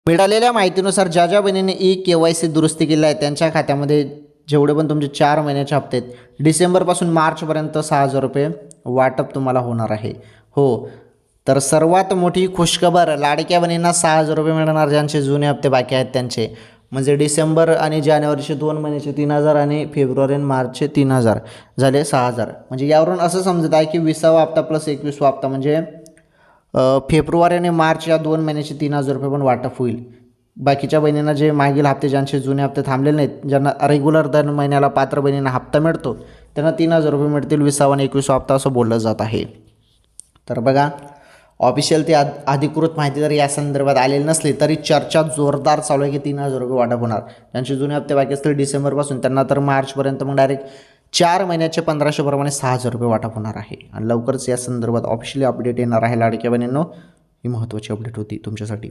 मिळालेल्या माहितीनुसार ज्या ज्या बहिणींनी KYC दुरुस्ती केली आहे त्यांच्या खात्यामध्ये जेवढे पण तुमचे 4 महिन्याचे हप्ते आहेत डिसेंबरपासून मार्चपर्यंत 6,000 रुपये वाटप तुम्हाला होणार आहे. हो, तर सर्वात मोठी खुशखबर, लाडक्या बहिणींना 6,000 रुपये मिळणार ज्यांचे जुने हप्ते बाकी आहेत त्यांचे. म्हणजे डिसेंबर आणि जानेवारीचे 2 महिन्याचे 3,000 आणि फेब्रुवारी आणि मार्चचे 3,000 झाले 6,000. म्हणजे यावरून असं समजत आहे की 20वा हप्ता प्लस 21वा हप्ता म्हणजे फेब्रुवारी आणि मार्च या 2 महिन्याचे 3,000 रुपये पण वाटप होईल. बाकीच्या बहिणींना जे मागील हप्ते ज्यांचे जुने हप्ते थांबलेले नाहीत, ज्यांना रेग्युलर दर महिन्याला पात्र बहिणींना हप्ता मिळतो त्यांना 3,000 रुपये मिळतील 20वा आणि 21वा हप्ता असं बोललं जात आहे. तर बघा, ऑफिशियल ते अधिकृत माहिती जर या संदर्भात आलेली नसली तरी चर्चा जोरदार चालू आहे की 3,000 रुपये वाटप होणार. ज्यांचे जुने हप्ते बाकी असतील डिसेंबरपासून त्यांना तर मार्चपर्यंत मग डायरेक्ट 4 महिन्याचे 1,500 प्रमाणे 6,000 रुपये वाटप होणार आहे. आणि लवकरच या संदर्भात ऑफिशियली अपडेट येणार आहे लाडक्या बहिणींनो. ही महत्त्वाची अपडेट होती तुमच्यासाठी.